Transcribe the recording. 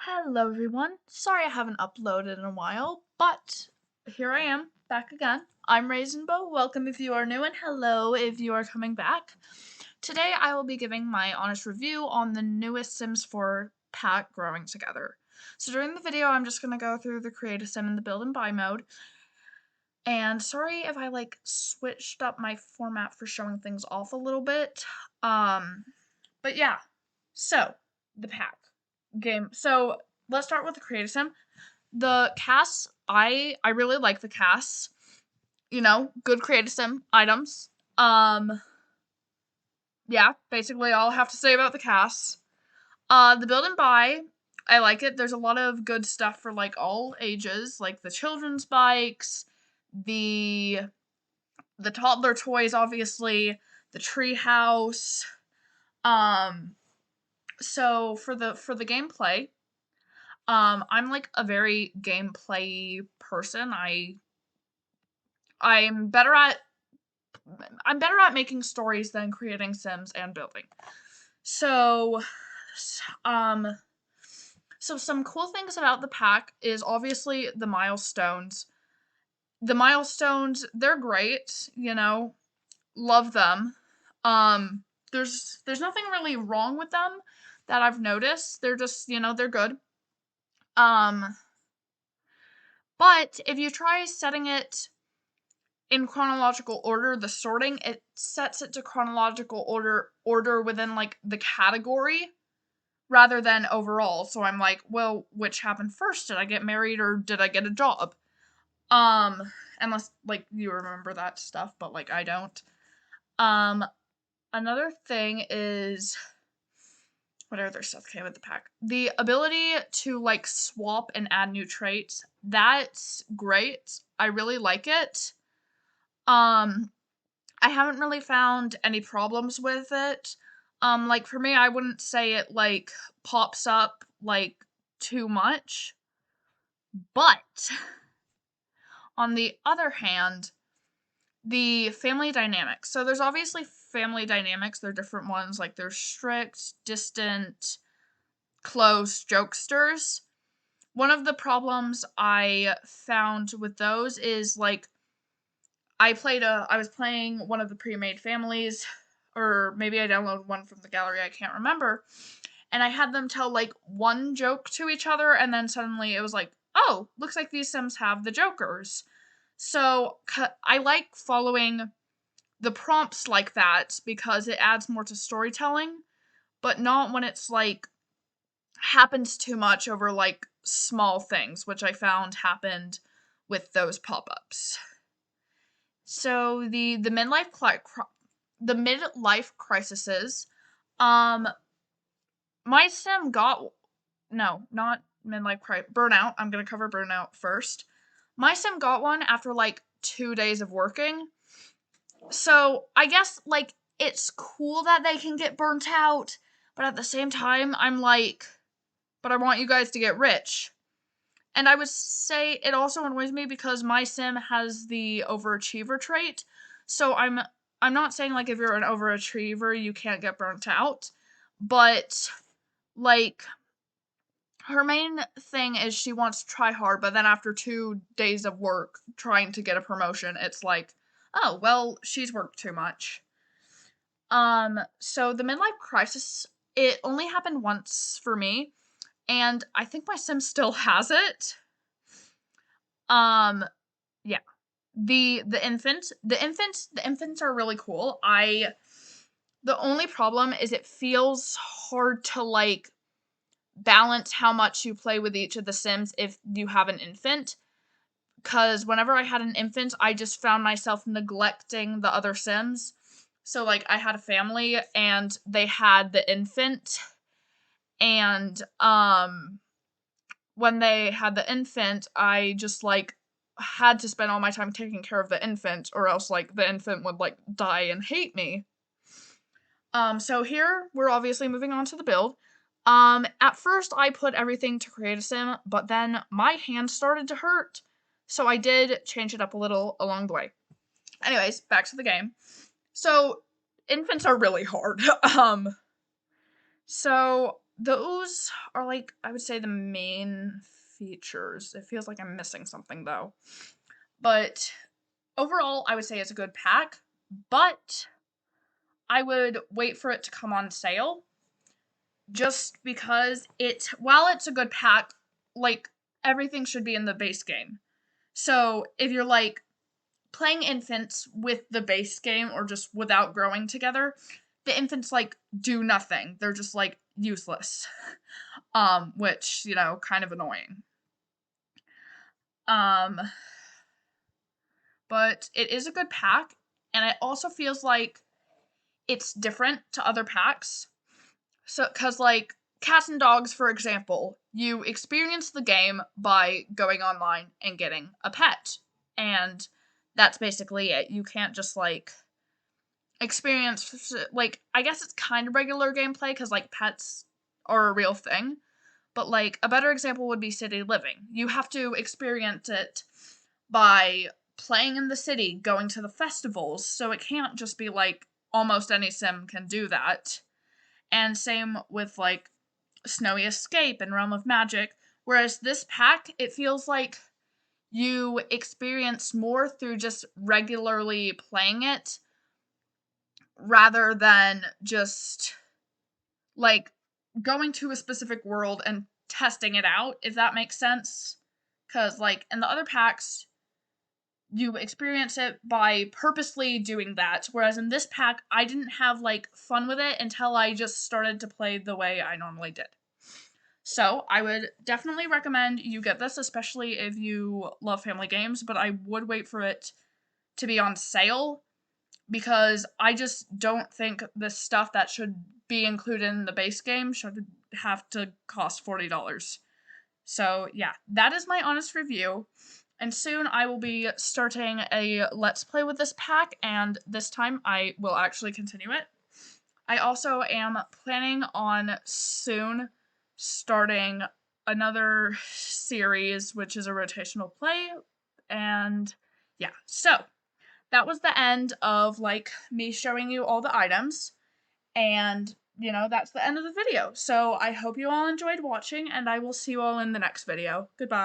Hello everyone. Sorry I haven't uploaded in a while, but here I am, back again. I'm Raisinbow. Welcome if you are new and hello if you are coming back. Today I will be giving my honest review on the newest Sims 4 pack, Growing Together. So during the video I'm just going to go through the create a sim and the build and buy mode. And sorry if I switched up my format for showing things off a little bit. But yeah. So, the pack game. So let's start with the create a sim. The casts, I really like the casts. You know, good create a sim items. Yeah, basically all I have to say about the casts. The build and buy, I like it. There's a lot of good stuff for all ages, like the children's bikes, the toddler toys, obviously, the tree house. So for the gameplay, I'm a very gameplay person. I'm better at I'm better at making stories than creating sims and building. So um so some cool things about the pack is obviously the milestones. The milestones, they're great, love them. There's nothing really wrong with them that I've noticed. They're just, they're good. Um but if you try setting it in chronological order, the sorting, it sets it to chronological order within the category rather than overall. So I'm like, well, which happened first? Did I get married or did I get a job? Unless you remember that stuff, but I don't. Another thing is what other stuff came with the pack? The ability to swap and add new traits. That's great. I really like it. I haven't really found any problems with it. For me, I wouldn't say it pops up too much. But on the other hand, the family dynamics. So there's obviously family dynamics. There are different ones. There's strict, distant, close, jokesters. One of the problems I found with those is I was playing one of the pre-made families, or maybe I downloaded one from the gallery, I can't remember. And I had them tell one joke to each other, and then suddenly it was oh, looks like these Sims have the jokers. So I like following the prompts like that because it adds more to storytelling, but not when it's happens too much over small things, which I found happened with those pop-ups. So the midlife crises. My sim got no, not burnout. I'm gonna cover burnout first. My sim got one after 2 days of working. So I guess it's cool that they can get burnt out, but at the same time I'm but I want you guys to get rich. And I would say it also annoys me because my sim has the overachiever trait. So I'm not saying if you're an overachiever you can't get burnt out, but her main thing is she wants to try hard, but then after 2 days of work trying to get a promotion, it's oh, well, she's worked too much. So the midlife crisis, it only happened once for me, and I think my sim still has it. Yeah. The infants are really cool. The only problem is it feels hard to balance how much you play with each of the Sims if you have an infant. Because whenever I had an infant, I just found myself neglecting the other Sims. So I had a family and they had the infant, and when they had the infant, I just had to spend all my time taking care of the infant, or else the infant would die and hate me. So here we're obviously moving on to the build. At first I put everything to create a sim, but then my hand started to hurt, so I did change it up a little along the way. Anyways, back to the game. So infants are really hard. So those are, like, I would say the main features. It feels like I'm missing something though. But overall, I would say it's a good pack, but I would wait for it to come on sale just because while it's a good pack, like, everything should be in the base game. So if you're like playing infants with the base game or just without growing together, the infants like do nothing. They're just like useless. Which, kind of annoying. Um, but it is a good pack, and it also feels like it's different to other packs. So, cause like Cats and Dogs, for example, you experience the game by going online and getting a pet. And that's basically it. You can't just like experience, like, I guess it's kind of regular gameplay because like pets are a real thing. But like a better example would be City Living. You have to experience it by playing in the city, going to the festivals, so it can't just be like almost any sim can do that. And same with like Snowy Escape and Realm of Magic. Whereas this pack, it feels like you experience more through just regularly playing it rather than just like going to a specific world and testing it out, if that makes sense. Because, like, in the other packs, you experience it by purposely doing that. Whereas in this pack, I didn't have, like, fun with it until I just started to play the way I normally did. So, I would definitely recommend you get this, especially if you love family games, but I would wait for it to be on sale because I just don't think the stuff that should be included in the base game should have to cost $40. So, yeah, that is my honest review. And soon I will be starting a Let's Play with this pack, and this time I will actually continue it. I also am planning on soon starting another series, which is a rotational play, and yeah, so that was the end of like me showing you all the items, and that's the end of the video. So I hope you all enjoyed watching, and I will see you all in the next video. Goodbye.